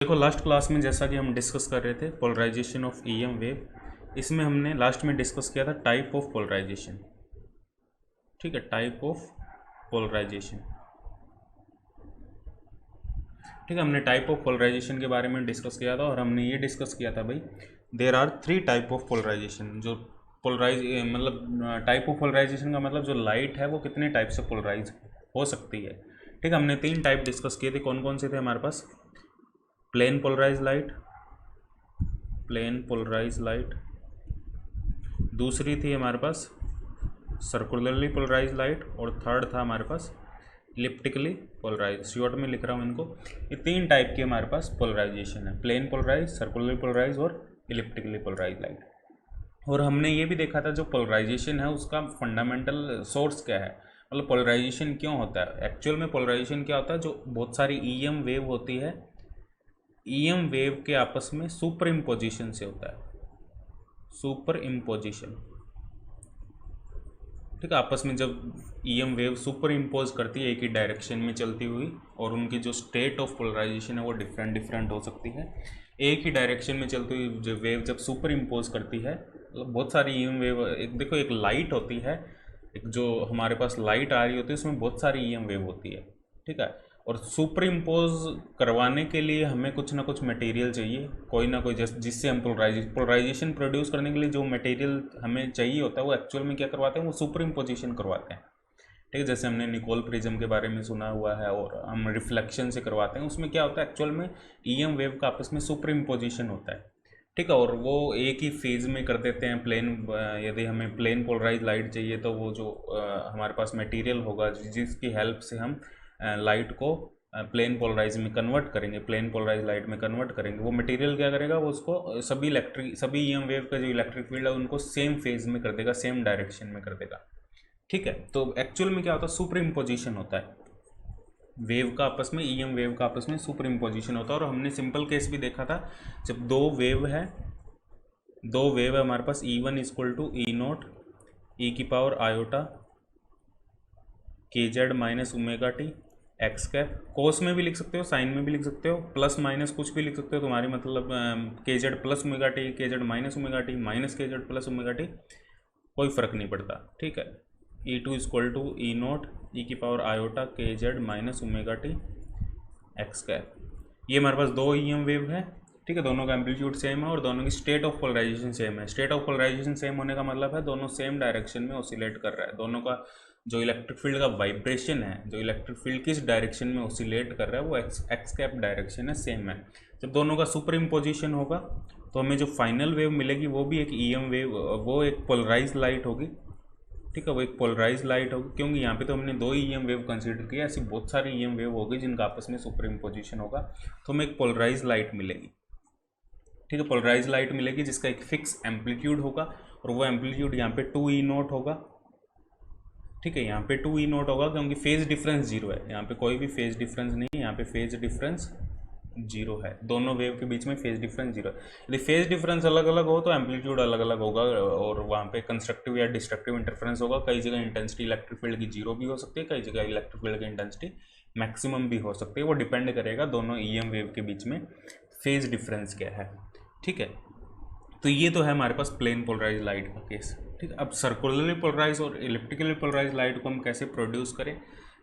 देखो last class में जैसा कि हम डिस्कस कर रहे थे पोलराइजेशन ऑफ ईएम वेव, इसमें हमने लास्ट में डिस्कस किया था टाइप ऑफ पोलराइजेशन। ठीक है, टाइप ऑफ पोलराइजेशन। ठीक है, हमने टाइप ऑफ पोलराइजेशन के बारे में डिस्कस किया था और हमने ये डिस्कस किया था भाई there are 3 type of polarization. जो पोलराइज मतलब टाइप ऑफ पोलराइजेशन का मतलब जो लाइट है वो कितने टाइप से पोलराइज हो सकती है। ठीक है, हमने 3 टाइप डिस्कस किए थे। कौन कौन से थे हमारे पास? Plane polarise light, plane polarise light, दूसरी थी हमारे पास सर्कुलरली पोलराइज लाइट, और थर्ड था हमारे पास इलिप्टिकली पोलराइज। शॉर्ट में लिख रहा हूँ इनको। ये 3 टाइप की हमारे पास पोलराइजेशन है, प्लेन पोलराइज, सर्कुलरली पोलराइज और इलिप्टिकली पोलराइज लाइट। और हमने ये भी देखा था जो पोलराइजेशन है उसका फंडामेंटल सोर्स क्या है, मतलब पोलराइजेशन क्यों होता है। एक्चुअल में पोलराइजेशन क्या होता है, जो बहुत सारी ईएम वेव होती है, ईएम वेव के आपस में सुपर इम्पोजिशन से होता है, सुपर इम्पोजिशन। ठीक है, आपस में जब ईएम वेव सुपर इम्पोज करती है एक ही डायरेक्शन में चलती हुई, और उनकी जो स्टेट ऑफ पोलराइजेशन है वो डिफरेंट डिफरेंट हो सकती है। एक ही डायरेक्शन में चलती हुई जो वेव जब सुपर इम्पोज करती है, तो बहुत सारी ईएम वेव, एक देखो एक लाइट होती है, एक जो हमारे पास लाइट आ रही होती है उसमें बहुत सारी ईएम वेव होती है। ठीक है, और सुपर इम्पोज करवाने के लिए हमें कुछ ना कुछ मटेरियल चाहिए, कोई ना कोई, जिससे हम पोलराइजेशन प्रोड्यूस करने के लिए जो मटेरियल हमें चाहिए होता है वो एक्चुअल में क्या करवाते हैं, वो सुपर इम्पोजिशन करवाते हैं। ठीक है, जैसे हमने निकोल प्रिज्म के बारे में सुना हुआ है, और हम रिफ्लेक्शन से करवाते हैं। उसमें क्या होता है, एक्चुअल में ईएम वेव का आपस में सुपर इम्पोजिशन होता है। ठीक है, और वो एक ही फेज में कर देते हैं प्लेन। यदि हमें प्लेन पोलराइज लाइट चाहिए तो वो जो हमारे पास मटेरियल होगा जिसकी हेल्प से हम लाइट को प्लेन पोलराइज में कन्वर्ट करेंगे, प्लेन पोलराइज लाइट में कन्वर्ट करेंगे, वो मटेरियल क्या करेगा, वो उसको सभी ईएम वेव का जो इलेक्ट्रिक फील्ड है उनको सेम फेज में कर देगा, सेम डायरेक्शन में कर देगा। ठीक है, तो एक्चुअल में क्या होता है, सुपर इम्पोजिशन होता है वेव का आपस में, ईएम वेव का आपस में सुपर इम्पोजिशन होता है। और हमने सिंपल केस भी देखा था, जब दो वेव है हमारे पास, E1 equal to E naught E की power iota K Z minus omega T X cap. Cos में भी लिख सकते हो, साइन में भी लिख सकते हो, प्लस माइनस कुछ भी लिख सकते हो, तुम्हारी मतलब K Z plus omega T, K Z minus omega T, minus K Z plus omega T, कोई फ़र्क नहीं पड़ता। ठीक है, E2 equal to E naught E की power iota K Z minus omega T X cap. ये हमारे पास दो ईएम वेव है। ठीक है, दोनों का एम्पलीट्यूड सेम है और दोनों की स्टेट ऑफ पोलराइजेशन सेम है। स्टेट ऑफ पोलराइजेशन सेम होने का मतलब है दोनों सेम डायरेक्शन में ऑसिलेट कर रहा है। दोनों का जो इलेक्ट्रिक फील्ड का वाइब्रेशन है, जो इलेक्ट्रिक फील्ड किस डायरेक्शन में ऑसिलेट कर रहा है, वो एक्स कैप डायरेक्शन है, सेम है। जब दोनों का सुपर इम्पोजिशन होगा तो हमें जो फाइनल वेव मिलेगी वो भी एक ईएम वेव, वो एक पोलराइज लाइट होगी। ठीक है, वो एक पोलराइज लाइट होगी, क्योंकि यहाँ पे तो हमने दो ईएम वेव कंसीडर किया, ऐसी बहुत सारी ईएम वेव होगी जिनका आपस में सुपर इम्पोजिशन होगा, तो हमें एक पोलराइज लाइट मिलेगी। ठीक है, पोलराइज लाइट मिलेगी जिसका एक फिक्स एम्पलीट्यूड होगा, और वो एम्पलीट्यूड यहाँ पे 2E नोट होगा। ठीक है, यहाँ पे 2E नोट होगा क्योंकि फेज डिफरेंस जीरो है, यहाँ पे कोई भी फेज डिफरेंस नहीं है, यहाँ पे फेज डिफरेंस जीरो है, दोनों वेव के बीच में फेज डिफरेंस जीरो है। यदि फेज डिफरेंस अलग अलग हो तो एम्पलीट्यूड अलग अलग होगा, और वहाँ पे कंस्ट्रक्टिव या डिस्ट्रक्टिव इंटरफेरेंस होगा। कई जगह इंटेंसिटी इलेक्ट्रिक फील्ड की जीरो भी हो सकती है, कई जगह इलेक्ट्रिक फील्ड की इंटेंसिटी मैक्सिमम भी हो सकती है। वो डिपेंड करेगा दोनों ईएम वेव के बीच में फेज डिफरेंस क्या है। ठीक है, तो ये तो है हमारे पास प्लेन पोलराइज लाइट का केस। ठीक है, अब सर्कुलरली पोलराइज और इलिप्टिकली पोलराइज लाइट को हम कैसे प्रोड्यूस करें।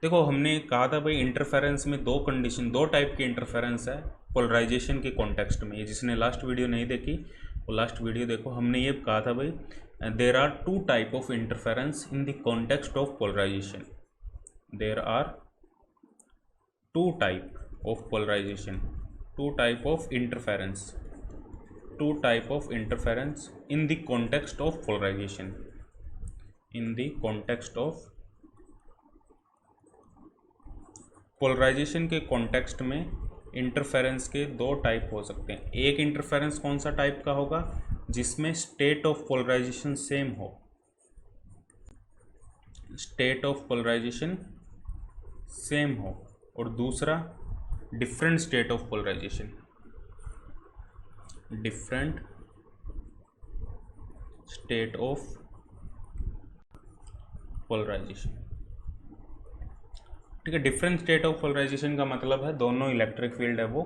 देखो हमने कहा था भाई इंटरफेरेंस में दो कंडीशन, दो टाइप की इंटरफेरेंस है पोलराइजेशन के कॉन्टेक्स्ट में। ये जिसने लास्ट वीडियो नहीं देखी वो लास्ट वीडियो देखो। हमने ये कहा था भाई there are 2 type of interference in the context of polarization. There are 2 type of polarization, 2 type of interference, 2 type of interference in the context of polarization. In the context of polarization के context में interference के 2 type हो सकते हैं। एक interference कौन सा type का होगा, जिसमें स्टेट ऑफ पोलराइजेशन सेम हो, स्टेट ऑफ पोलराइजेशन सेम हो, और दूसरा different state of polarization, different state of polarization. ठीक है, डिफरेंट स्टेट ऑफ पोलराइजेशन का मतलब है दोनों इलेक्ट्रिक फील्ड है वो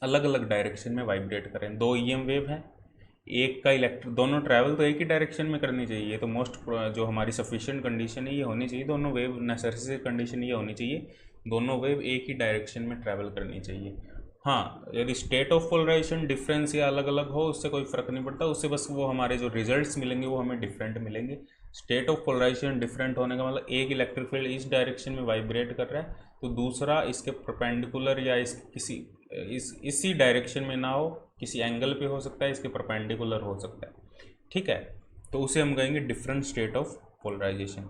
अलग अलग डायरेक्शन में वाइब्रेट करें। दो ईएम वेव हैं, एक का दोनों ट्रैवल तो एक ही डायरेक्शन में करनी चाहिए। ये तो मोस्ट जो हमारी सफिशिएंट कंडीशन है ये होनी चाहिए, दोनों वेव नेसेसरी कंडीशन ये होनी चाहिए, दोनों वेव एक ही डायरेक्शन में ट्रैवल करनी चाहिए। हाँ, यदि स्टेट ऑफ पोलराइजेशन डिफरेंस या अलग अलग हो उससे कोई फ़र्क नहीं पड़ता, उससे बस वो हमारे जो रिजल्ट्स मिलेंगे वो हमें डिफरेंट मिलेंगे। स्टेट ऑफ पोलराइजेशन डिफरेंट होने का मतलब एक इलेक्ट्रिक फील्ड इस डायरेक्शन में वाइब्रेट कर रहा है तो दूसरा इसके परपेंडिकुलर या इसी डायरेक्शन में ना हो, किसी एंगल पे हो सकता है, इसके परपेंडिकुलर हो सकता है। ठीक है, तो उसे हम कहेंगे डिफरेंट स्टेट ऑफ पोलराइजेशन।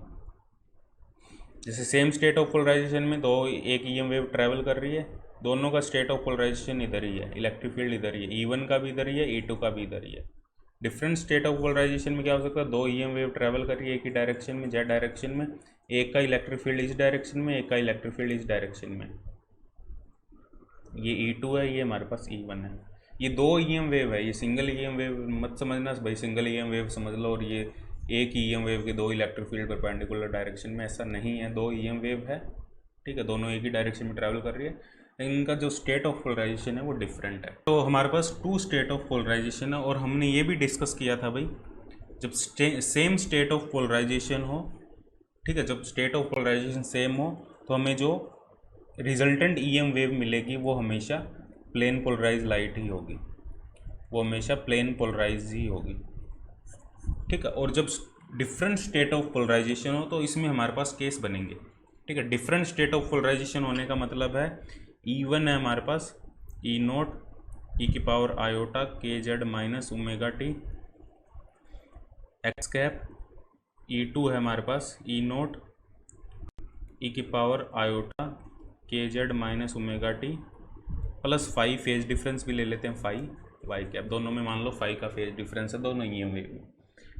जैसे सेम स्टेट ऑफ पोलराइजेशन में एक ईएम वेव ट्रैवल कर रही है, दोनों का स्टेट ऑफ पोलराइजेशन इधर ही है, इलेक्ट्रिक फील्ड इधर ही है, E1 का भी इधर ही है, E2 का भी इधर ही है। डिफरेंट स्टेट ऑफ पोलराइजेशन में क्या हो सकता है, दो ईएम वेव ट्रैवल कर रही है एक ही डायरेक्शन में, जेड डायरेक्शन में, एक का इलेक्ट्रिक फील्ड इस डायरेक्शन में, एक का इलेक्ट्रिक फील्ड इस डायरेक्शन में। ये E2 है, ये हमारे पास E1 है। ये दो ईएम वेव है, ये सिंगल ईएम वेव मत समझना भाई, सिंगल ईएम वेव समझ लो, और ये एक ईएम वेव के दो इलेक्ट्रिक फील्ड परपेंडिकुलर डायरेक्शन में, ऐसा नहीं है, दो ईएम वेव है। ठीक है, दोनों एक ही डायरेक्शन में ट्रैवल कर रही है, इनका जो स्टेट ऑफ पोलराइजेशन है वो डिफरेंट है। तो हमारे पास टू स्टेट ऑफ पोलराइजेशन है, और हमने ये भी डिस्कस किया था भाई, जब सेम स्टेट ऑफ पोलराइजेशन हो, ठीक है, जब स्टेट ऑफ पोलराइजेशन सेम हो तो हमें जो रिजल्टेंट ईएम वेव मिलेगी वो हमेशा प्लेन पोलराइज लाइट ही होगी, वो हमेशा प्लेन पोलराइज ही होगी। ठीक है, और जब डिफरेंट स्टेट ऑफ पोलराइजेशन हो तो इसमें हमारे पास केस बनेंगे। ठीक है, डिफरेंट स्टेट ऑफ पोलराइजेशन होने का मतलब है E1 है हमारे पास E0 e की power iota K Z minus omega T X cap, E2 है हमारे पास E0 e की power iota K Z minus omega T plus phi, phase difference भी ले लेते हैं फाई वाई कैप, दोनों में मान लो फाई का फेज डिफरेंस है दोनों ईएम वेव में।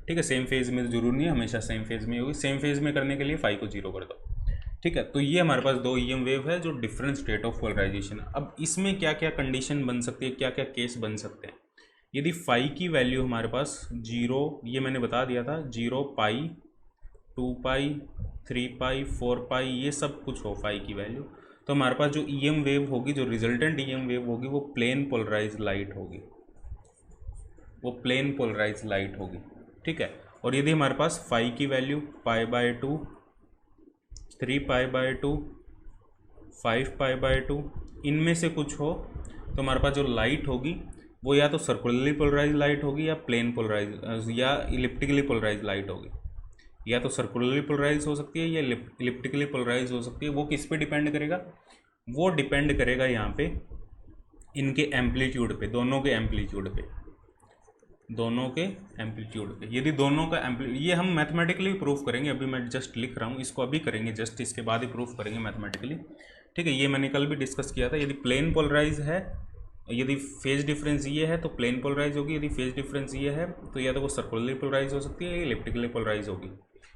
ठीक है, सेम फेज में जरूर नहीं है हमेशा सेम फेज में होगी, सेम फेज में करने के लिए फाई को जीरो कर दो। ठीक है, तो ये हमारे पास दो ईएम वेव है जो डिफरेंट स्टेट ऑफ पोलराइजेशन। अब इसमें क्या क्या कंडीशन बन सकती है, क्या क्या केस बन सकते हैं। यदि फाई की वैल्यू हमारे पास जीरो, ये मैंने बता दिया था, 0 पाई 2 पाई 3 पाई 4 पाई ये सब कुछ हो फाई की वैल्यू, तो हमारे पास जो ईएम वेव होगी, जो रिजल्टेंट ईएम वेव होगी वो प्लेन पोलराइज लाइट होगी, वो प्लेन पोलराइज लाइट होगी। ठीक है, और यदि हमारे पास फाई की वैल्यू π/2 3 π/2 5 π/2 इनमें से कुछ हो तो हमारे पास जो लाइट होगी वो या तो सर्कुलरली पोलराइज लाइट होगी या प्लेन पोलराइज या इलिप्टिकली पोलराइज लाइट होगी, या तो सर्कुलरली पोलराइज हो सकती है या इलिप्टिकली पोलराइज हो सकती है। वो किस पे डिपेंड करेगा, वो डिपेंड करेगा यहाँ पे इनके एम्पलीट्यूड पे, दोनों के एम्पलीट्यूड पे, दोनों के एम्पलीट्यूड पे। यदि दोनों का ये हम मैथमेटिकली प्रूफ करेंगे, अभी मैं जस्ट लिख रहा हूँ, इसको अभी करेंगे, जस्ट इसके बाद ही प्रूफ करेंगे मैथमेटिकली। ठीक है, ये मैंने कल भी डिस्कस किया था। यदि प्लेन पोलराइज है, यदि फेज डिफरेंस ये है तो प्लेन पोलराइज होगी, यदि फेज डिफरेंस ये है तो या तो वो सर्कुलरली पोलराइज हो सकती है या इलिप्टिकली पोलराइज होगी।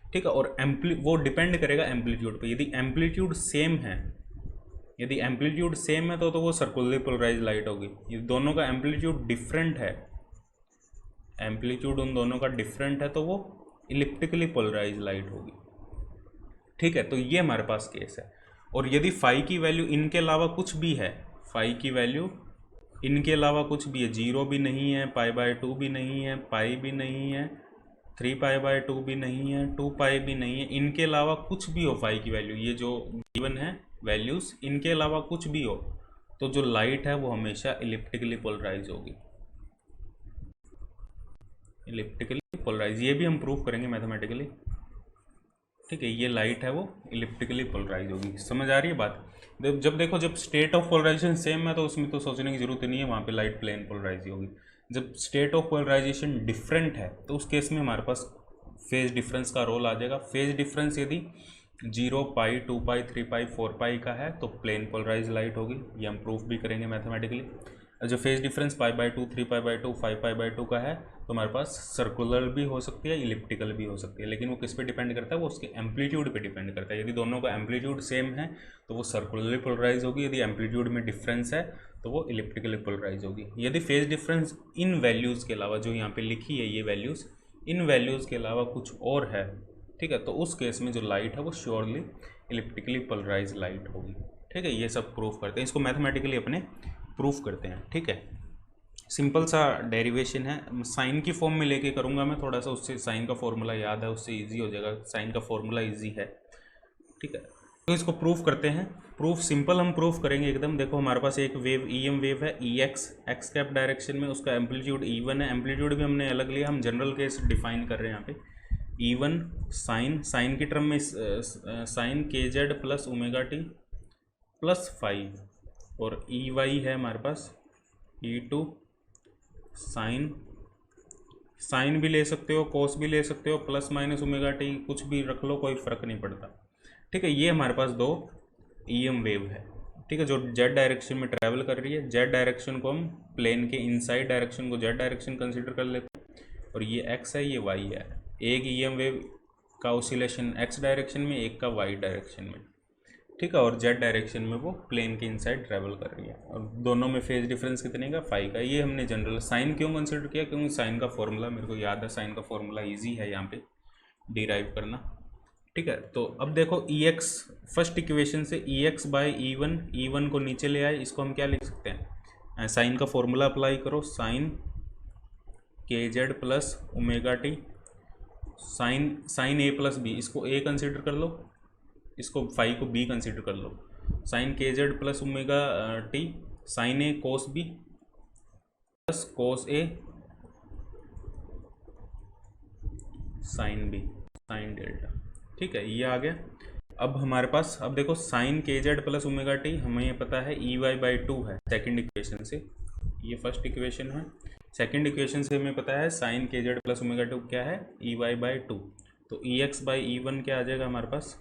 ठीक है, और वो डिपेंड करेगा एम्पलीट्यूड पे। यदि एम्पलीट्यूड सेम है, यदि एम्पलीट्यूड सेम है तो वो सर्कुलरली पोलराइज लाइट होगी। यदि दोनों का एम्पलीट्यूड डिफरेंट है, एम्पलीट्यूड उन दोनों का डिफरेंट है तो वो इलिप्टिकली पोलराइज लाइट होगी। ठीक है, तो ये हमारे पास केस है। और यदि फाई की वैल्यू इनके अलावा कुछ भी है, फाई की वैल्यू इनके अलावा कुछ भी है, 0 भी नहीं है, π/2 भी नहीं है, पाई भी नहीं है, 3 π/2 भी नहीं है, 2 पाई भी नहीं है, इनके अलावा कुछ भी हो फाई की वैल्यू, ये जो गिवन है वैल्यूज़, इनके अलावा कुछ भी हो तो जो लाइट है वो हमेशा इलिप्टिकली पोलराइज होगी, इलिप्टिकली पोलराइज। ये भी हम प्रूफ करेंगे मैथमेटिकली। ठीक है, ये लाइट है वो इलिप्टिकली पोलराइज होगी। समझ आ रही है बात। जब देखो, जब स्टेट ऑफ पोलराइजेशन सेम है तो उसमें तो सोचने की जरूरत नहीं है, वहाँ पे लाइट प्लेन पोलराइज होगी। जब स्टेट ऑफ पोलराइजेशन डिफरेंट है तो उस केस में हमारे पास फेज डिफरेंस का रोल आ जाएगा। फेज डिफरेंस यदि 0 पाई 2 पाई 3 पाई 4 पाई का है तो प्लेन पोलराइज लाइट होगी, ये हम प्रूफ भी करेंगे मैथमेटिकली। जो फेज डिफरेंस π/2 3 π/2 5 π/2 का है तो हमारे पास सर्कुलर भी हो सकती है, इलिप्टिकल भी हो सकती है, लेकिन वो किस पे डिपेंड करता है, वो उसके एम्पलीट्यूड पे डिपेंड करता है। यदि दोनों का एम्पलीट्यूड सेम है तो वो सर्कुलरली पोलराइज होगी, यदि एम्पलीट्यूड में डिफरेंस है तो वो इलिप्टिकली पोलराइज होगी। यदि फेज डिफरेंस इन वैल्यूज़ के अलावा, जो यहाँ पे लिखी है ये वैल्यूज़, इन वैल्यूज़ के अलावा कुछ और है, ठीक है, तो उस केस में जो लाइट है वो श्योरली इलिप्टिकली पोलराइज लाइट होगी। ठीक है, ये सब प्रूफ करते हैं, इसको मैथमेटिकली अपने प्रूफ करते हैं। ठीक है, सिंपल सा डेरिवेशन है, साइन की फॉर्म में लेके करूँगा मैं थोड़ा सा, उससे साइन का फॉर्मूला याद है, उससे इजी हो जाएगा, साइन का फॉर्मूला इजी है। ठीक है, तो इसको प्रूफ करते हैं। प्रूफ सिंपल हम प्रूफ करेंगे एकदम। देखो हमारे पास एक वेव EM वेव है एक्स कैप डायरेक्शन में, उसका एम्पलीट्यूड E1 है, एम्पलीट्यूड भी हमने अलग लिया, हम जनरल केस डिफाइन कर रहे हैं यहाँ पे। E1 साइन की टर्म में sine KZ plus omega T plus 5, और EY है हमारे पास E2 साइन भी ले सकते हो, कोस भी ले सकते हो, प्लस माइनस ओमेगा टी कुछ भी रख लो, कोई फ़र्क नहीं पड़ता। ठीक है, ये हमारे पास दो EM वेव है। ठीक है, जो जेड डायरेक्शन में ट्रैवल कर रही है, जेड डायरेक्शन को हम प्लेन के इनसाइड डायरेक्शन को जेड डायरेक्शन कंसीडर कर लेते हैं, और ये एक्स है, ये वाई है। एक EM वेव का ऑसिलेशन एक्स डायरेक्शन में, एक का वाई डायरेक्शन में। ठीक है, और जेड डायरेक्शन में वो प्लेन के इनसाइड ट्रैवल कर रही है, और दोनों में फेज डिफरेंस कितने का, 5 का। ये हमने जनरल साइन क्यों कंसिडर किया, क्योंकि साइन का फॉर्मूला मेरे को याद है, साइन का फॉर्मूला इजी है यहाँ पे डिराइव करना। ठीक है, तो अब देखो EX फर्स्ट इक्वेशन से EX बाई E1 को नीचे ले आए, इसको हम क्या लिख सकते हैं, साइन का फॉर्मूला अप्लाई करो, sine KZ plus omega T, sine A plus B, इसको A कंसिडर कर लो, इसको 5 को B कंसिडर कर लो, sine KZ plus omega T, sine A cos B plus cos A sine B, sine delta. ठीक है, ये आ गया। अब हमारे पास, अब देखो sine KZ plus omega T हमें ये पता है EY/2 है सेकंड इक्वेशन से, ये फर्स्ट इक्वेशन है। सेकंड इक्वेशन से हमें पता है साइन KZ प्लस ओमेगा 2 क्या है, EY/2। तो EX/E1 क्या आ जाएगा हमारे पास,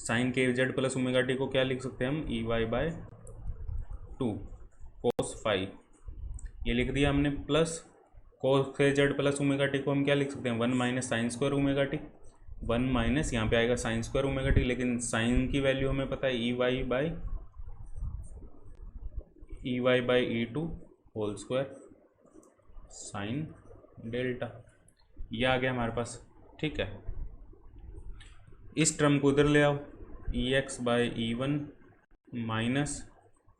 sine KZ plus omega T को क्या लिख सकते हैं हम, EY/2 कोस 5, ये लिख दिया हमने, plus cos KZ plus omega T को हम क्या लिख सकते हैं, 1 minus sine square omega T, 1 minus यहाँ पे आएगा साइन स्क्वायर ओमेगा टी, लेकिन साइन की वैल्यू हमें पता है EY/E2 whole square sine delta, ये आ गया हमारे पास। ठीक है, इस टर्म को इधर ले आओ, EX/E1 minus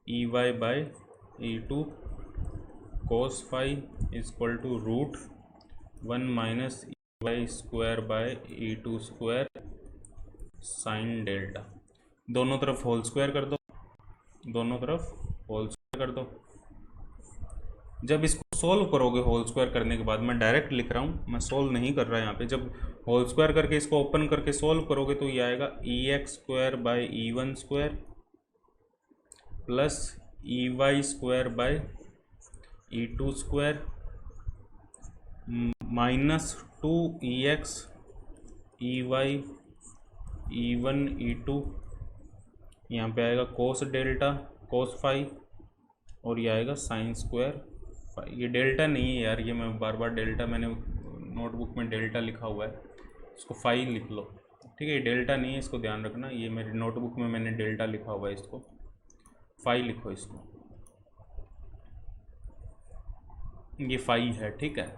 EY/E2 cos 5 equal to root 1 minus EY/E2 square sine delta. दोनों तरफ होल स्क्वायर कर दो, दोनों तरफ होल स्क्वायर कर दो। जब इसको सोल्व करोगे, होल स्क्वायर करने के बाद, मैं डायरेक्ट लिख रहा हूँ, मैं सोल्व नहीं कर रहा यहाँ पे, जब होल स्क्वायर करके इसको ओपन करके सोल्व करोगे तो ये आएगा EX/E1 square plus EY/E2 square minus 2EX EY/E1 E2, यहाँ पे आएगा कोस डेल्टा कोस 5, और ये आएगा साइन स्क्वायर 5। ये डेल्टा नहीं है यार, ये मैं बार बार डेल्टा, मैंने नोटबुक में डेल्टा लिखा हुआ है, इसको 5 लिख लो। ठीक है, ये डेल्टा नहीं है, इसको ध्यान रखना, ये मेरी नोटबुक में मैंने डेल्टा लिखा हुआ है, इसको 5 लिखो, इसको ये 5 है। ठीक है,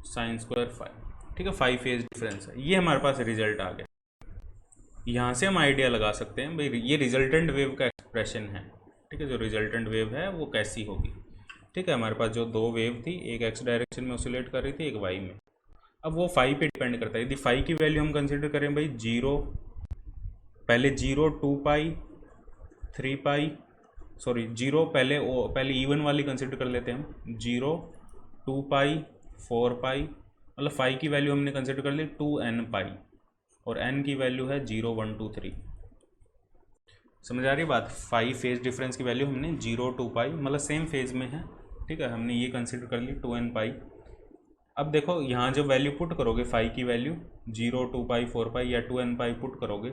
साइन स्क्वायर 5। ठीक है, 5 फेज डिफरेंस है, ये हमारे पास रिजल्ट आ गया। यहाँ से हम आइडिया लगा सकते हैं भाई ये रिजल्टेंट वेव का एक्सप्रेशन है। ठीक है, जो रिजल्टेंट वेव है वो कैसी होगी। ठीक है, हमारे पास जो दो वेव थी, एक एक्स डायरेक्शन में ऑसिलेट कर रही थी, एक वाई में। अब वो 5 पे डिपेंड करता है। यदि 5 की वैल्यू हम कंसिडर करें भाई 0, पहले 0, 2 पाई, 3 पाई, सॉरी 0 पहले इवन वाली कंसिडर कर लेते हैं हम, 0, 2 पाई, 4 पाई, मतलब 5 की वैल्यू हमने कंसिडर कर ली 2n पाई, और n की वैल्यू है 0, 1, 2, 3। समझ आ रही बात। 5 फेज डिफरेंस की वैल्यू हमने 0, 2 पाई, मतलब सेम फेज में है। ठीक है, हमने ये कंसिडर कर ली 2n पाई। अब देखो यहाँ जो वैल्यू पुट करोगे 5 की वैल्यू 0, 2 पाई, 4 पाई या 2n पाई पुट करोगे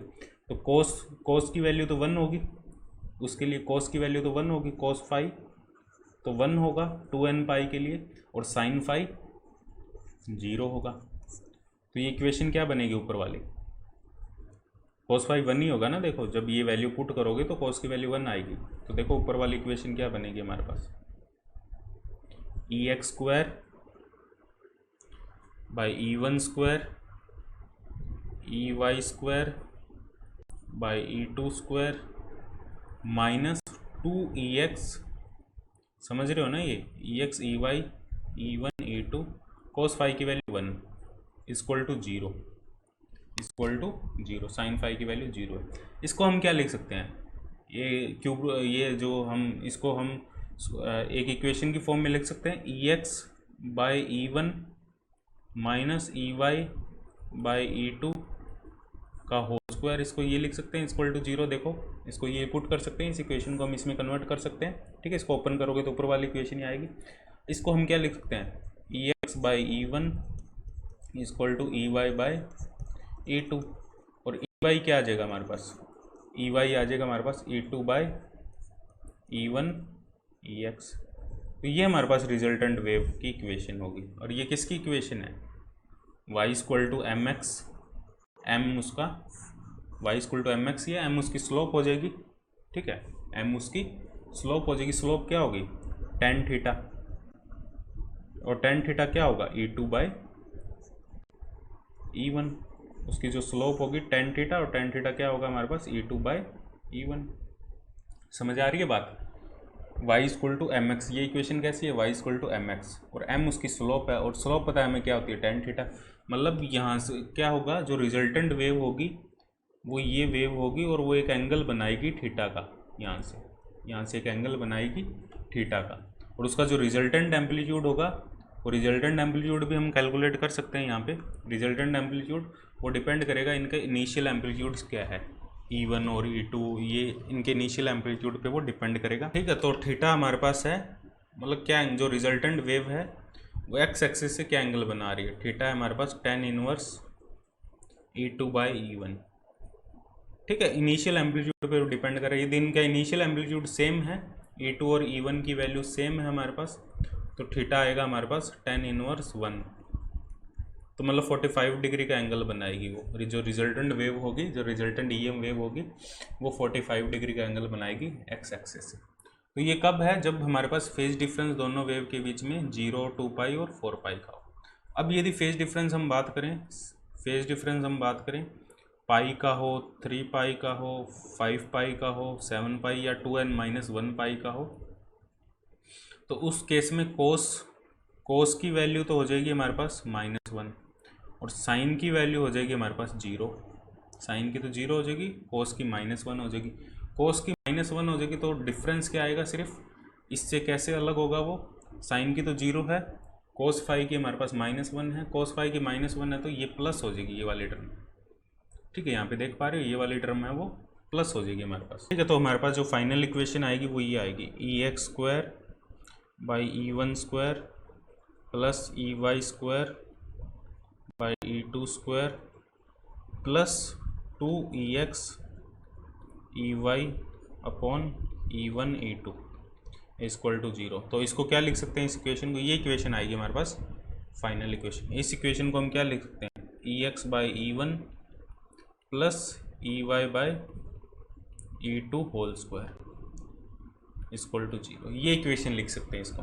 तो कोस की वैल्यू तो 1 होगी, उसके लिए कोस की वैल्यू तो 1 होगी, कोस 5 तो 1 होगा 2n पाई के लिए, और साइन 5 0 होगा। तो ये इक्वेशन क्या बनेगी ऊपर वाली, कोस 5 1 ही होगा ना। देखो जब ये वैल्यू पुट करोगे तो कोस की वैल्यू 1 आएगी, तो देखो ऊपर वाली इक्वेशन क्या बनेगी हमारे पास, EX square by E1 square EY square by E2² minus 2EX, समझ रहे हो ना, ये EX EY E1 E2 cos phi की value 1 equal to 0, equal to 0, sine phi की वैल्यू 0 है। इसको हम क्या लिख सकते हैं, ये क्यूब, ये जो हम इसको हम एक इक्वेशन की फॉर्म में लिख सकते हैं, EX by E1 minus EY by E2 का होल स्क्वायर, इसको ये लिख सकते हैं इक्वल टू 0। देखो इसको ये पुट कर सकते हैं, इस इक्वेशन को हम इसमें कन्वर्ट कर सकते हैं, ठीक है। इसको ओपन करोगे तो ऊपर वाली इक्वेशन ही आएगी। इसको हम क्या लिख सकते हैं, EX by E1 equal to EY by E2, और EY क्या आ जाएगा हमारे पास, EY आ जाएगा हमारे पास E2 बाई E1 EX। तो ये हमारे पास रिजल्टेंट वेव की इक्वेशन होगी। और ये किसकी इक्वेशन है, y equal to mx, m उसका y इक्वल टू mx, ये m उसकी स्लोप हो जाएगी, ठीक है, m उसकी स्लोप हो जाएगी। स्लोप क्या होगी, tan थीटा, और tan थीटा क्या होगा, E2 बाई E1, उसकी जो स्लोप होगी tan थीटा, और tan थीटा क्या होगा हमारे पास, E2 बाई E1। समझ आ रही है बात, y इक्वल टू mx, ये इक्वेशन कैसी है, y इक्वल टू mx, और m उसकी स्लोप है, और स्लोप पता है हमें क्या होती है, tan थीटा। मतलब यहाँ से क्या होगा, जो रिजल्टेंट वेव होगी वो ये वेव होगी, और वो एक एंगल बनाएगी थीटा का, यहाँ से एक एंगल बनाएगी थीटा का, और उसका जो रिजल्टेंट एम्पलीट्यूड होगा, वो रिजल्टेंट एम्पलीट्यूड भी हम कैलकुलेट कर सकते हैं। यहाँ पे रिजल्टेंट एम्पलीट्यूड वो डिपेंड करेगा इनका इनिशियल एम्पलीट्यूड्स क्या है, E1 और E2, ये इनके इनिशियल एम्पलीट्यूड पे वो डिपेंड करेगा, ठीक है। तो थीटा हमारे पास है, मतलब क्या जो रिजल्टेंट वेव है वो एक्स एक्सिस से क्या एंगल बना रही है, थीटा है हमारे पास tan inverse E2 by E1, ठीक है। इनिशियल एम्पलीट्यूड पे डिपेंड कर रहा है, यदि इनका इनिशियल एम्पलीट्यूड सेम है, E2 और E1 की वैल्यू सेम है हमारे पास, तो थीटा आएगा हमारे पास tan इनवर्स 1, तो मतलब 45 डिग्री का एंगल बनाएगी वो, जो रिजल्टेंट वेव होगी, जो रिजल्टेंट EM वेव होगी, वो 45 डिग्री का एंगल बनाएगी एक्स एक्सिस से। तो ये कब है, जब हमारे पास फेज डिफरेंस दोनों वेव के बीच में 0, 2 पाई और 4 पाई का हो। अब यदि फेज डिफरेंस हम बात करें, पाई का हो, 3 पाई का हो, 5 पाई का हो, 7 पाई या 2n-1 पाई का हो, तो उस केस में कोस की वैल्यू तो हो जाएगी हमारे पास -1, और साइन की वैल्यू हो जाएगी हमारे पास 0। साइन की तो 0 हो जाएगी, कोस की -1 हो जाएगी। कोस की -1 हो जाएगी तो डिफरेंस क्या आएगा, सिर्फ इससे कैसे अलग होगा वो, साइन की तो 0 है, कोस फाई की हमारे पास -1 है, कोस फाई की -1 है तो ये प्लस हो जाएगी ये वाली टर्म, ठीक है। यहाँ पे देख पा रहे हो ये वाली टर्म है वो प्लस हो जाएगी हमारे पास, ठीक है। तो हमारे पास जो फाइनल इक्वेशन आएगी वो ये आएगी, EX² by E1² plus EY² by E2² plus 2EX EY upon E1 E2 equal to 0। तो इसको क्या लिख सकते हैं, इस इक्वेशन को, ये इक्वेशन आएगी हमारे पास फाइनल इक्वेशन। इस इक्वेशन को हम क्या लिख सकते हैं, EX by E1 plus EY by E2 whole square equal to 0, ये इक्वेशन लिख सकते हैं इसको,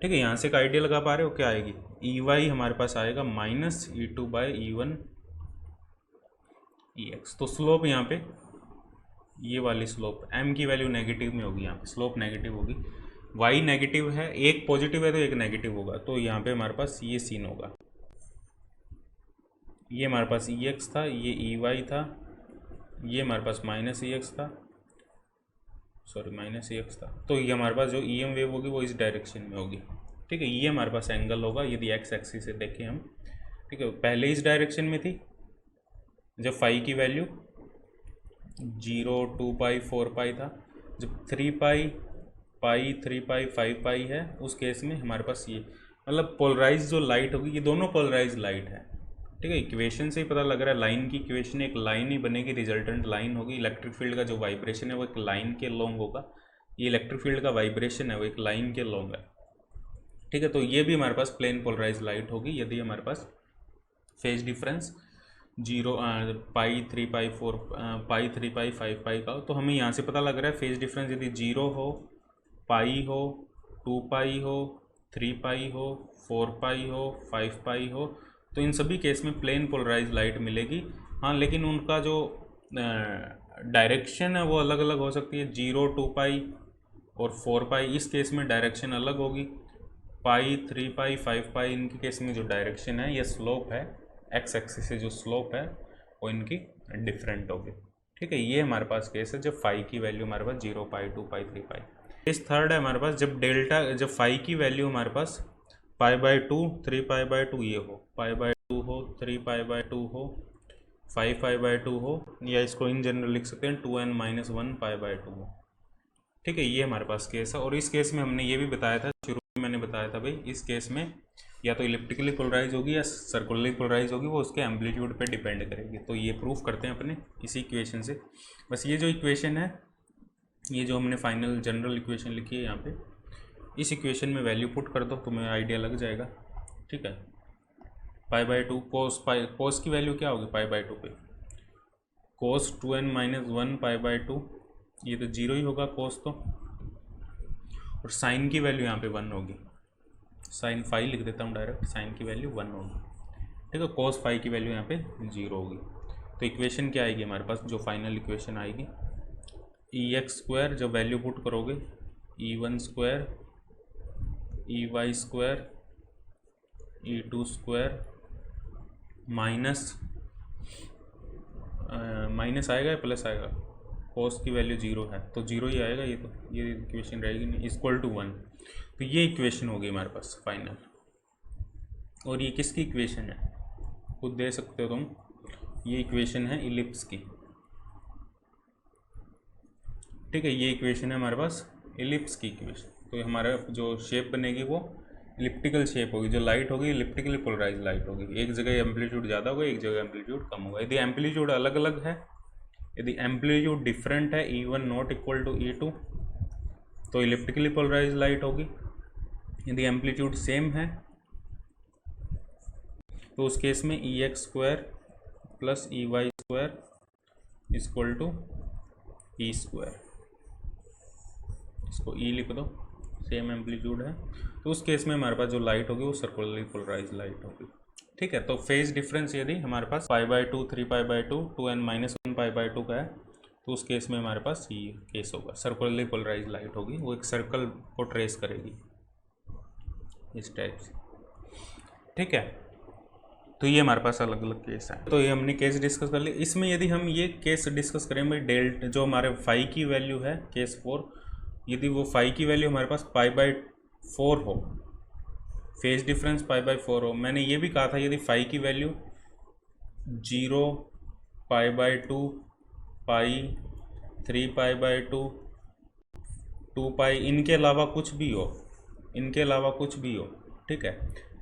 ठीक है। यहाँ से एक आइडिया लगा पा रहे हो क्या आएगी, EY हमारे पास आएगा minus E2 by E1 EX। तो स्लोप यहाँ पे ये वाली स्लोप m की वैल्यू नेगेटिव में होगी, यहाँ पे स्लोप नेगेटिव होगी, y नेगेटिव है, एक पॉजिटिव है तो एक नेगेटिव होगा, तो यहाँ पे हमारे पास ये सीन होगा, ये हमारे पास EX था, ये EY था, ये हमारे पास -EX था, तो ये हमारे पास जो EM वेव होगी वो इस डायरेक्शन में होगी, ठीक है। ये हमारे पास एंगल होगा यदि एक्स एक्सिस से देखें हम, ठीक है। पहले इस डायरेक्शन में थी जब फाई की वैल्यू 0, 2 पाई, 4 पाई था, जब 3 पाई, 3 पाई, 5 पाई है, उस केस में हमारे पास ये मतलब पोलराइज जो लाइट होगी, ये दोनों पोलराइज लाइट है, ठीक है। इक्वेशन से ही पता लग रहा है, लाइन की इक्वेशन एक लाइन ही बनेगी, रिजल्टेंट लाइन होगी। इलेक्ट्रिक फील्ड का जो वाइब्रेशन है वो एक लाइन के लॉन्ग होगा, ये इलेक्ट्रिक फील्ड का वाइब्रेशन है वो एक लाइन के लॉन्ग है, ठीक है। तो ये भी हमारे पास प्लेन पोलराइज लाइट होगी यदि हमारे पास फेज डिफरेंस 0, पाई, 3 पाई, 4 पाई, 3 पाई, 5 पाई का हो। तो हमें यहाँ से पता लग रहा है फेज डिफरेंस यदि 0 हो, पाई हो, 2 पाई हो, 3 पाई हो, 4 पाई हो, 5 पाई हो, तो इन सभी केस में प्लेन पोलराइज लाइट मिलेगी। हाँ, लेकिन उनका जो डायरेक्शन है वो अलग अलग हो सकती है, 0, 2 पाई और 4 पाई, इस केस में डायरेक्शन अलग होगी। पाई, 3 पाई, 5 पाई, इनके केस में जो डायरेक्शन है या स्लोप है, एक्स एक्सिस से जो स्लोप है वो इनकी डिफरेंट होगी। ठीक है, ये हमारे पास केस है जब फाई की वैल्यू हमारे पास 0 पाई, 2 पाई, 3 पाई। केस थर्ड है हमारे पास जब फाई की वैल्यू हमारे पास पाई बाई 2, 3 पाई बाई 2 ये हो, पाई बाई 2 हो, 3 पाई बाई 2 हो, 5 पाई बाई 2 हो, या इसको इन जनरल लिख सकते हैं 2n-1 पाई बाई 2 हो। ठीक है, ये हमारे पास केस है। और इस केस में हमने ये भी बताया था, शुरू में मैंने बताया था भाई, इस केस में या तो इलिप्टिकली पोलराइज होगी या सर्कुलरली पोलराइज होगी, वो उसके एम्पलीट्यूड पे डिपेंड करेगी। तो ये प्रूफ करते हैं अपने इसी इक्वेशन से। बस ये जो इक्वेशन है, ये जो हमने फाइनल जनरल इक्वेशन लिखी है यहाँ पे, इस इक्वेशन में वैल्यू पुट कर दो, तुम्हें आइडिया लग जाएगा। ठीक है, पाई बाई 2 कोस की वैल्यू क्या होगी पाई बाई 2 पे, कोस 2n-1 पाई बाई 2, ये तो 0 ही होगा कोस तो। और साइन की वैल्यू यहाँ पे 1 होगी, साइन फाई लिख देता हूँ डायरेक्ट, साइन की वैल्यू 1 होगी। ठीक है, कोस फाई की वैल्यू यहाँ पे 0 होगी। तो इक्वेशन क्या आएगी हमारे पास, जो फाइनल इक्वेशन आएगी, EX² जब वैल्यू पुट करोगे, E1² EY² E2² माइनस आएगा या प्लस आएगा, कोस की वैल्यू 0 है तो 0 ही आएगा, ये तो ये इक्वेशन रहेगी नहीं, इक्वल टू 1। तो ये इक्वेशन होगी हमारे पास फाइनल। और ये किसकी इक्वेशन है, खुद दे सकते हो तुम, ये इक्वेशन है इलिप्स की। ठीक है, ये इक्वेशन है हमारे पास इलिप्स की इक्वेशन। तो हमारा जो शेप बनेगी वो इलिप्टिकल शेप होगी, जो लाइट होगी इलिप्टिकली पोलराइज लाइट होगी। एक जगह एम्पलीट्यूड ज़्यादा होगा, एक जगह एम्पलीट्यूड कम होगा। यदि एम्पलीट्यूड अलग अलग है, यदि एम्पलीट्यूड डिफरेंट है, E1 not equal to E2, तो इलिप्टिकली पोलराइज लाइट होगी। यदि एम्पलीट्यूड सेम है तो उस केस में EX² plus EY² equal to E², इसको E लिख दो, सेम एम्पलीट्यूड है। तो उस केस में हमारे पास जो लाइट होगी वो सर्कुलरली पोलराइज लाइट होगी। ठीक है, तो फेज डिफरेंस यदि हमारे पास pi by 2, 3 pi by 2, 2n-1 pi by 2 का है, तो उस केस में हमारे पास ये केस होगा, सर्कुलरली पोलराइज लाइट होगी, वो एक सर्कल को ट्रेस करेगी इस टाइप से। ठीक है, तो ये हमारे पास अलग अलग केस है। तो ये हमने केस डिस्कस कर लिया। इसमें यदि हम ये केस डिस्कस करें भाई, डेल्ट जो हमारे फाई की वैल्यू है केस 4, यदि वो फाई की वैल्यू हमारे पास पाई बाई 4 हो, फेज डिफरेंस पाई बाई 4 हो, मैंने ये भी कहा था यदि फाई की value 0, pi by 2, pi, 3 pi by 2, 2 पाई, इनके अलावा कुछ भी हो, इनके अलावा कुछ भी हो। ठीक है,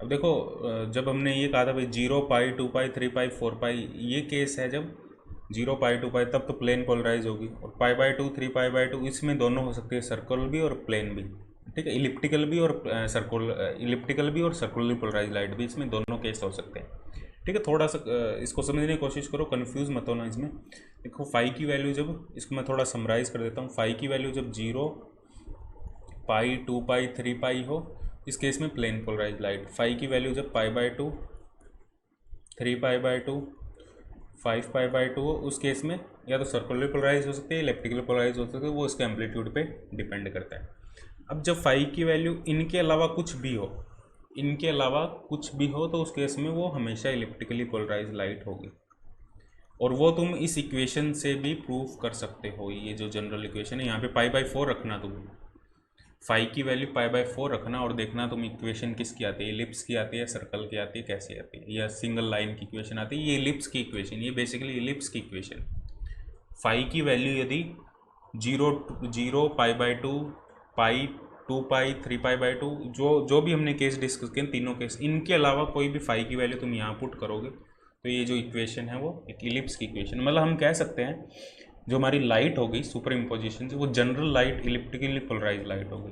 अब देखो जब हमने ये कहा था भाई 0 पाई, 2 पाई, 3 पाई, 4 पाई, ये केस है जब 0 पाई, 2 पाई, तब तो प्लेन पोलराइज होगी। और पाई बाई 2, 3 पाई बाई 2, इसमें दोनों हो सकती है, सर्कल भी और प्लेन भी। ठीक है, इलिप्टिकल भी और सर्कुलरली पोलराइज लाइट भी, इसमें दोनों केस हो सकते हैं। ठीक है, थोड़ा सा इसको समझने की कोशिश करो, कंफ्यूज मत होना इसमें। देखो फाई की वैल्यू जब, इसको मैं थोड़ा समराइज कर देता हूँ, फाई की वैल्यू जब 0 पाई, 2 पाई, 3 पाई हो, इस केस में प्लेन पोलराइज लाइट। फाई की वैल्यू जब पाई by 2, 3 pi by 2, 5 pi by 2 हो, उस केस में या तो सर्कुलरली पोलराइज हो सकती है, इलेक्ट्रिकली पोलराइज हो सकती है, वो उसके एम्पलीट्यूड पे डिपेंड करता है। अब जब फाई की वैल्यू इनके अलावा कुछ भी हो, इनके अलावा कुछ भी हो, तो उस केस में वो हमेशा इलेक्ट्रिकली पोलराइज लाइट होगी। और वो तुम इस इक्वेशन से भी प्रूफ कर सकते हो। ये जो जनरल इक्वेशन है, यहाँ पे पाई बाई 4 रखना, तुम फाई की वैल्यू पाई बाई 4 रखना और देखना तुम इक्वेशन किसकी आती है, इलिप्स की आती है, सर्कल की आती है, कैसे आती है, या सिंगल लाइन की इक्वेशन आती है। ये इलिप्स की इक्वेशन, ये बेसिकली इलिप्स की इक्वेशन। फाई की वैल्यू यदि 0 पाई by 2, pi, 2 pi, 3 pi by 2, जो भी हमने केस डिस्कस किए, तीनों केस, इनके अलावा कोई भी फाई की वैल्यू तुम यहाँ पुट करोगे, तो ये जो इक्वेशन है वो एक इलिप्स की इक्वेशन। मतलब हम कह सकते हैं जो हमारी लाइट होगी सुपर इम्पोजिशन से, वो general light elliptically polarize light होगी।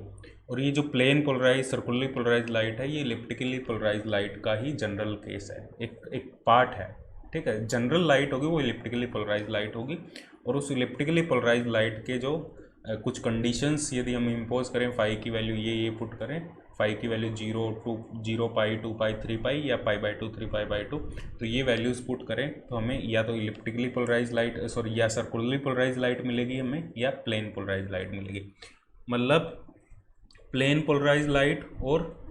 और ये जो plane polarize, circularly polarise light है, ये इलिप्टिकली पोलराइज लाइट का ही जनरल केस है, एक पार्ट है। ठीक है, जनरल लाइट होगी वो इलिप्टिकली पोलराइज लाइट होगी। और उस इलिप्टिकली पोलराइज लाइट के जो कुछ कंडीशंस यदि हम इम्पोज करें, फाई की वैल्यू ये पुट करें, फाई की वैल्यू 0 पाई 2 पाई 3 पाई या पाई बाई 2 3 पाई बाई 2, तो ये वैल्यूज़ पुट करें तो हमें या तो इलिप्टिकली पोलराइज लाइट या सर्कुलरली पोलराइज लाइट मिलेगी हमें, या प्लेन पोलराइज लाइट मिलेगी। मतलब प्लेन पोलराइज लाइट और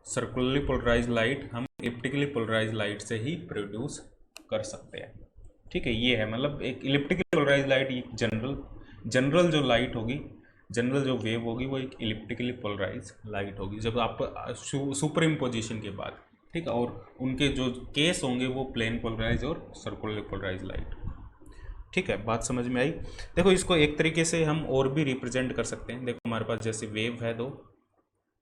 सर्कुलरली पोलराइज लाइट हम इलिप्टिकली पोलराइज लाइट से ही प्रोड्यूस कर सकते हैं। ठीक है, ये है मतलब एक इलिप्टिकली पोलराइज लाइट, एक जनरल जो लाइट होगी, जनरल जो वेव होगी वो एक इलिप्टिकली पोलराइज लाइट होगी जब आप सुपर इम्पोजिशन के बाद। ठीक है, और उनके जो केस होंगे वो प्लेन पोलराइज और सर्कुलरली पोलराइज लाइट। ठीक है, बात समझ में आई। देखो इसको एक तरीके से हम और भी रिप्रेजेंट कर सकते हैं। देखो हमारे पास जैसे वेव है दो,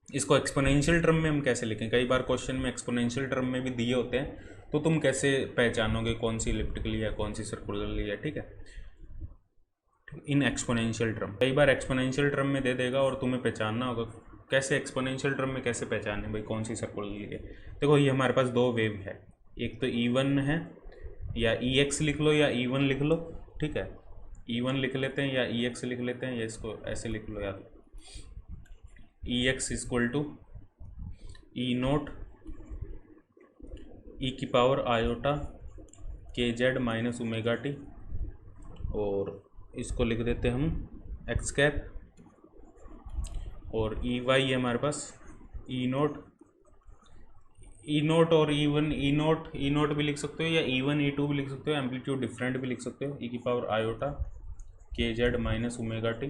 इसको एक्सपोनेंशियल टर्म में हम कैसे लिखें, कई बार क्वेश्चन में एक्सपोनेंशियल टर्म में भी दिए होते हैं, तो तुम कैसे पहचानोगे कौन सी इलिप्टिकली है कौन सी सर्कुलरली है। ठीक है, इन एक्सपोनेंशियल टर्म, कई बार एक्सपोनेंशियल टर्म में दे देगा और तुम्हें पहचानना होगा कैसे एक्सपोनेंशियल टर्म में कैसे पहचाने भाई कौन सी सर्कुलरली है। देखो ये हमारे पास दो वेव है, एक तो E1 है, या EX लिख लो या E1 लिख लो। ठीक है, E1 लिख लेते हैं या EX लिख लेते हैं, या इसको ऐसे लिख लो यार, EX equal to E0 e की power iota KZ minus omega T, और इसको लिख देते हम एक्स कैप, और EY है हमारे पास E0 और E1 भी लिख सकते हो, या E1 E2 भी लिख सकते हो, एम्पलीट्यूड डिफरेंट भी लिख सकते हो, e की power iota KZ minus omega t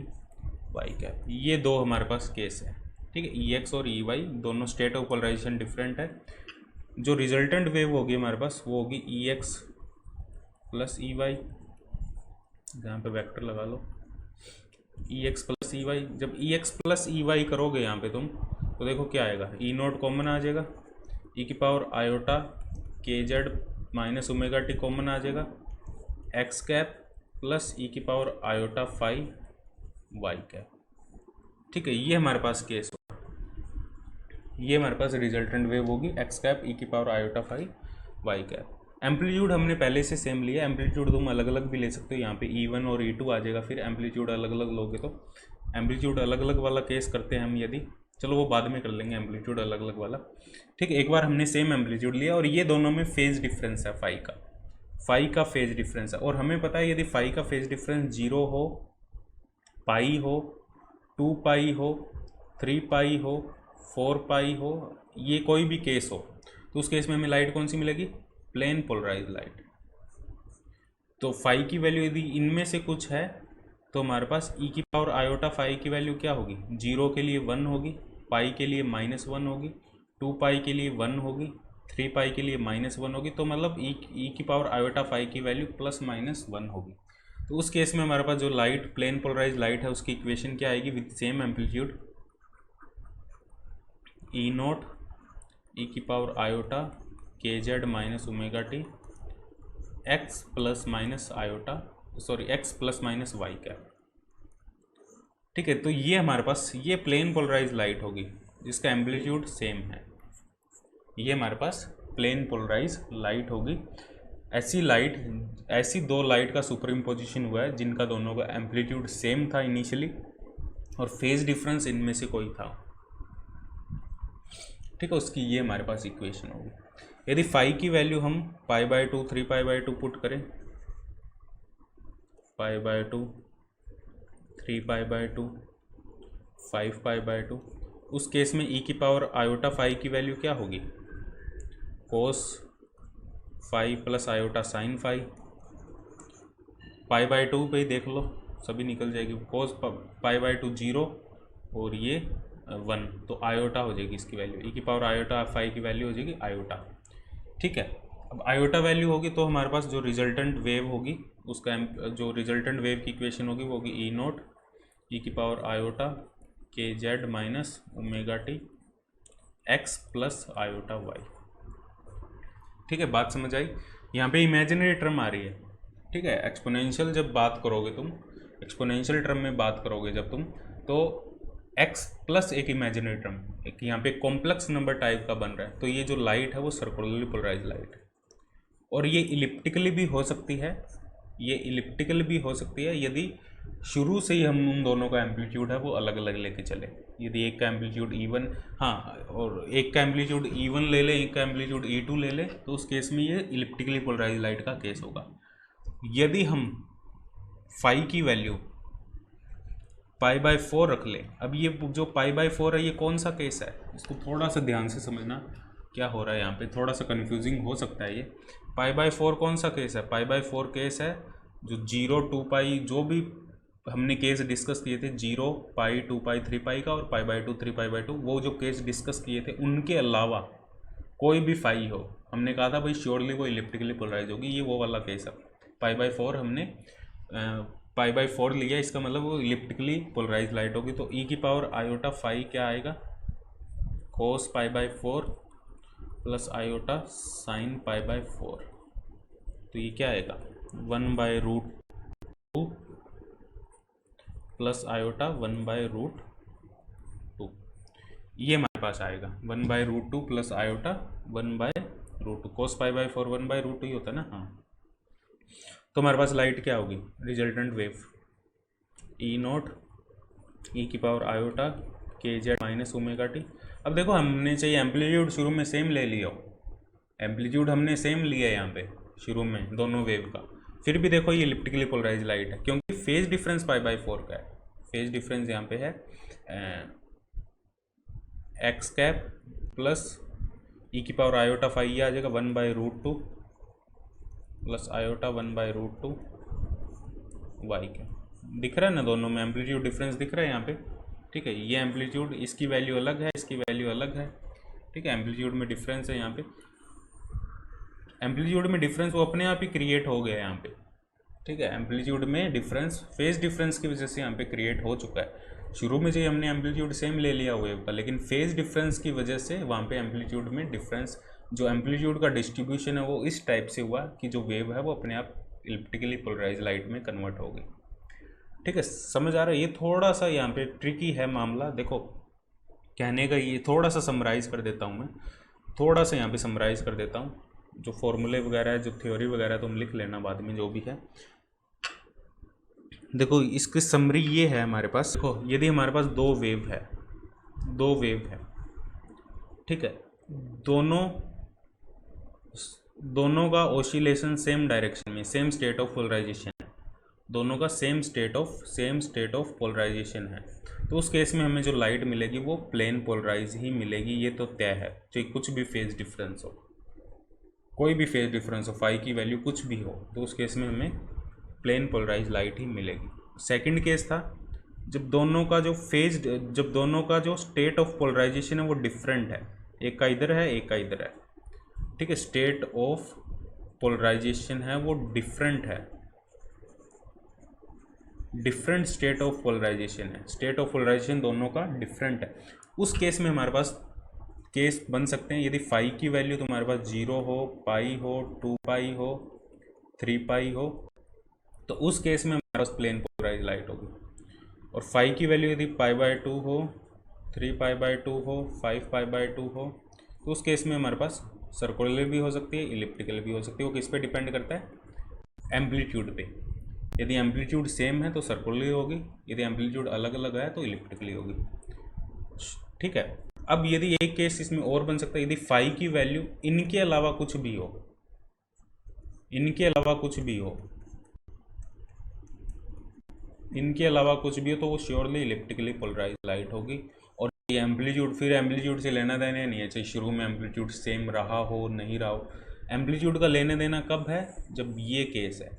y cap. ये दो हमारे पास केस है। ठीक है, EX और EY दोनों स्टेट ऑफ पोलराइजेशन डिफरेंट है। जो रिजल्टेंट वेव होगी हमारे पास वो होगी EX प्लस EY, यहाँ पे वेक्टर लगा लो, EX प्लस EY। जब EX प्लस EY करोगे यहाँ पे तुम, तो देखो क्या आएगा, E0 कॉमन आ जाएगा, e की power iota KZ minus omega T common आ जाएगा, एक्स कैप प्लस e की power iota phi Y cap. ठीक है, ये हमारे पास केस होगा, ये हमारे पास रिजल्टेंट वेव होगी एक्स कैप e की power iota phi Y cap. Amplitude हमने पहले से सेम लिया, एम्पलीट्यूड तुम अलग अलग भी ले सकते हो, यहाँ पे E1 और E2 आ जाएगा, फिर एम्पलीट्यूड अलग अलग लोगे तो एम्पलीट्यूड अलग अलग वाला केस करते हैं हम यदि, चलो वो बाद में कर लेंगे एम्पलीट्यूड अलग अलग वाला। ठीक है, एक बार हमने सेम एम्पलीट्यूड लिया और ये दोनों में फेज डिफरेंस है फाई का फेज डिफरेंस है, और हमें पता है यदि फाई का फेज डिफरेंस 0 हो, पाई हो, 2 पाई हो, 3 पाई हो, 4 पाई हो, ये कोई भी केस हो, तो उस केस में हमें लाइट कौन सी मिलेगी, प्लेन पोलराइज लाइट। तो फाई की वैल्यू यदि इनमें से कुछ है तो हमारे पास e की पावर आयोटा फाई की वैल्यू क्या होगी, 0 के लिए 1 होगी, पाई के लिए -1 होगी, 2 पाई के लिए 1 होगी, 3 पाई के लिए -1 होगी, तो मतलब e की पावर आयोटा फाई की वैल्यू +-1 होगी। तो उस केस में हमारे पास जो लाइट प्लेन पोलराइज लाइट है उसकी इक्वेशन क्या आएगी, with same amplitude E0 e की power iota KZ minus omega t x plus minus iota x plus minus y cap. ठीक है, तो ये हमारे पास ये प्लेन पोलराइज लाइट होगी जिसका एम्पलीट्यूड सेम है, ये हमारे पास प्लेन पोलराइज लाइट होगी। ऐसी दो लाइट का सुपर इम्पोजिशन हुआ है जिनका दोनों का एम्पलीट्यूड सेम था इनिशियली और फेज डिफरेंस इनमें से कोई था। ठीक है, उसकी ये हमारे पास इक्वेशन होगी। यदि फाई की वैल्यू हम π/2 3π/2 पुट करें, π/2 3π/2 5π/2, उस केस में e की पावर आयोटा फाई की वैल्यू क्या होगी, cos phi plus iota sine phi. π/2 पे ही देख लो सभी निकल जाएगी, कोस π/2 0 और ये 1, तो आयोटा हो जाएगी इसकी वैल्यू, e की पावर आयोटा फाई की वैल्यू हो जाएगी आयोटा। ठीक है, अब आयोटा वैल्यू होगी तो हमारे पास जो रिजल्टेंट वेव होगी उसका जो रिजल्टेंट वेव की इक्वेशन होगी वो होगी E0 e की power iota KZ minus omega t x plus iota y. ठीक है, बात समझ आई। यहाँ पे इमेजिनरी टर्म आ रही है। ठीक है, एक्सपोनेंशियल जब बात करोगे तुम, एक्सपोनेंशियल टर्म में बात करोगे जब तुम, तो x प्लस एक इमेजिनरी टर्म, एक यहाँ पे कॉम्प्लेक्स नंबर टाइप का बन रहा है, तो ये जो लाइट है वो सर्कुलरली पोलराइज लाइट है, और ये इलिप्टिकली भी हो सकती है, ये इलिप्टिकल भी हो सकती है यदि शुरू से ही हम उन दोनों का एम्पलीट्यूड है वो अलग अलग लेके चले। यदि एक का एम्पलीट्यूड E1, हाँ, और एक का एम्पलीट्यूड E1 ले लें, एक का एम्पलीट्यूड E2 ले लें, तो उस केस में ये इलिप्टिकली पोलराइज लाइट का केस होगा। यदि हम फाई की वैल्यू π/4 रख लें, अब ये जो π/4 है ये कौन सा केस है, इसको थोड़ा सा ध्यान से समझना क्या हो रहा है यहाँ पे, थोड़ा सा कन्फ्यूजिंग हो सकता है ये। π/4 कौन सा केस है? π/4 केस है जो 0, 2π, जो भी हमने केस डिस्कस किए थे 0, π, 2π, 3π का, और π/2, 3π/2, वो जो केस डिस्कस किए थे उनके अलावा कोई भी फाई हो, हमने कहा था भाई श्योरली वो इलिप्टिकली पोलराइज होगी, ये वो वाला केस है। π/4 हमने π/4 लिया, इसका मतलब वो इलिप्टिकली पोलराइज लाइट होगी। तो e⁻i फाई क्या आएगा? cos π/4 plus iota sine π/4। तो ये क्या आएगा? 1/√2 प्लस आयोटा 1/√2, ये हमारे पास आएगा 1/√2 प्लस आयोटा 1/√2। cos π/4 1/√2 ही होता है ना, हाँ। तो हमारे पास लाइट क्या होगी? Resultant wave E0 e⁻i kz minus ω t। अब देखो हमने चाहिए एम्पलीट्यूड शुरू में सेम ले लिया हो, एम्पलीट्यूड हमने सेम लिया है यहाँ पे शुरू में दोनों वेव का, फिर भी देखो ये इलिप्टिकली पोलराइज लाइट है क्योंकि फेज डिफरेंस π/4 का है। फेज डिफरेंस यहाँ पे है x cap plus e⁻i phi, ये आ जाएगा 1/√2 प्लस आयोटा 1/√2 y के। दिख रहा है ना, दोनों में एम्पलीट्यूड डिफरेंस दिख रहा है यहाँ पे, ठीक है। ये एम्पलीट्यूड, इसकी वैल्यू अलग है, इसकी वैल्यू अलग है, ठीक है। एम्पलीट्यूड में डिफरेंस है यहाँ पे, एम्पलीट्यूड में डिफरेंस वो अपने आप ही क्रिएट हो गया यहाँ पे, ठीक है। एम्पलीट्यूड में डिफरेंस फेज डिफरेंस की वजह से यहाँ पे क्रिएट हो चुका है। शुरू में जो हमने एम्पलीट्यूड सेम ले लिया वेव का, लेकिन फेज डिफरेंस की वजह से वहाँ पे एम्पलीट्यूड में डिफरेंस, जो एम्पलीट्यूड का डिस्ट्रीब्यूशन है वो इस टाइप से हुआ कि जो वेव है वो अपने आप इलिप्टिकली पोलराइज लाइट में कन्वर्ट हो गई, ठीक है। समझ आ रहा है? ये थोड़ा सा यहाँ पे ट्रिकी है मामला। देखो कहने का ये थोड़ा सा समराइज कर देता हूँ मैं, थोड़ा सा यहाँ पे समराइज कर देता हूँ। जो फॉर्मूले वगैरह है, जो थ्योरी वगैरह तुम लिख लेना बाद में जो भी है। देखो इसकी समरी ये है हमारे पास। देखो यदि हमारे पास दो वेव है, ठीक है, दोनों का ओसिलेशन सेम डायरेक्शन में, सेम स्टेट ऑफ पोलराइजेशन है, दोनों का सेम स्टेट ऑफ पोलराइजेशन है, तो उस केस में हमें जो लाइट मिलेगी वो प्लेन पोलराइज ही मिलेगी, ये तो तय है। चाहे कुछ भी फेज डिफरेंस हो, कोई भी फेज डिफरेंस हो, फाई की वैल्यू कुछ भी हो, तो उस केस में हमें प्लेन पोलराइज लाइट ही मिलेगी। सेकंड केस था जब दोनों का जो स्टेट ऑफ पोलराइजेशन है वो डिफरेंट है, एक का इधर है एक का इधर है, ठीक है। स्टेट ऑफ पोलराइजेशन है वो डिफरेंट है, डिफरेंट स्टेट ऑफ पोलराइजेशन है, स्टेट ऑफ पोलराइजेशन दोनों का डिफरेंट है। उस केस में हमारे पास केस बन सकते हैं, यदि फाई की वैल्यू तुम्हारे पास 0 हो, पाई हो, 2π हो, 3π हो, तो उस केस में हमारे पास प्लेन पोलराइज लाइट होगी। और फाई की वैल्यू यदि π/2 हो, 3π/2 हो, 5π/2 हो, तो उस केस में हमारे पास सर्कुलर भी हो सकती है, इलिप्टिकल भी हो सकती है। वो किस पे डिपेंड करता है? एम्पलीट्यूड पे। यदि एम्पलीट्यूड सेम है तो सर्कुलर होगी, यदि एम्पलीट्यूड अलग अलग है तो इलिप्टिकली होगी, ठीक है। अब यदि एक केस इसमें और बन सकता है, यदि फाई की वैल्यू इनके अलावा कुछ भी हो, तो वो श्योरली इलिप्टिकली पोलराइज लाइट होगी। और ये एम्पलीट्यूड, फिर एम्पलीट्यूड से लेना देना नहीं है, चाहे शुरू में एम्पलीट्यूड सेम रहा हो नहीं रहा हो, एम्पलीट्यूड का लेने देना कब है? जब ये केस है,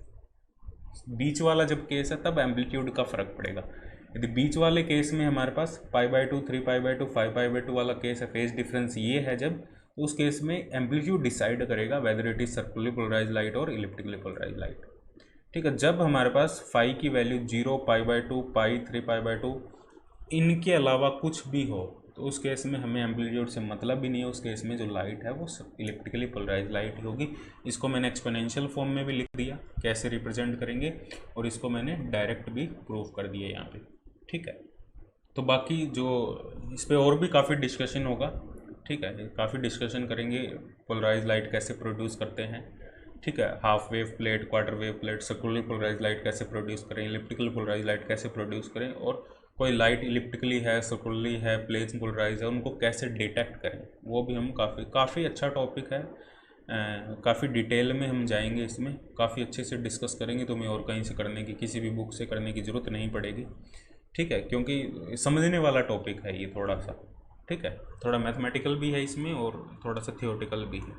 बीच वाला जब केस है तब एम्पलीट्यूड का फर्क पड़ेगा। यदि बीच वाले केस में हमारे पास π/2, 3π/2, 5π/2 वाला केस है, फेज डिफरेंस ये है जब, तो उस केस में एम्पलीट्यूड डिसाइड करेगा whether it is circular polarise light और इलिप्टिकली पोलराइज लाइट, ठीक है। जब हमारे पास फाई की वैल्यू 0, π/2, π, 3π/2 इनके अलावा कुछ भी हो, तो उस केस में हमें एम्पलीट्यूड से मतलब भी नहीं है, उस केस में जो लाइट है वो इलिप्टिकली पोलराइज लाइट होगी। इसको मैंने एक्सपोनेंशियल फॉर्म में भी लिख दिया कैसे रिप्रेजेंट करेंगे, और इसको मैंने डायरेक्ट भी प्रूव कर दिया यहाँ पे, ठीक है। तो बाकी जो इस पर और भी काफ़ी डिस्कशन होगा, ठीक है, काफ़ी डिस्कशन करेंगे पोलराइज लाइट कैसे प्रोड्यूस करते हैं, ठीक है, half wave plate, quarter wave plate, circular polarise light कैसे प्रोड्यूस करें, इलिप्टिकल पोलराइज लाइट कैसे प्रोड्यूस करें, और कोई लाइट इलिप्टिकली है, सर्कुलरली है, प्लेन पोलराइज है, उनको कैसे डिटेक्ट करें, वो भी हम काफ़ी अच्छा टॉपिक है। काफ़ी डिटेल में हम जाएंगे इसमें, काफ़ी अच्छे से डिस्कस करेंगे, तुम्हें और कहीं से करने की, किसी भी बुक से करने की ज़रूरत नहीं पड़ेगी। ठीक है, क्योंकि समझने वाला टॉपिक है ये थोड़ा सा। ठीक है, थोड़ा मैथमेटिकल भी है इसमें और थोड़ा सा थियोरेटिकल भी है।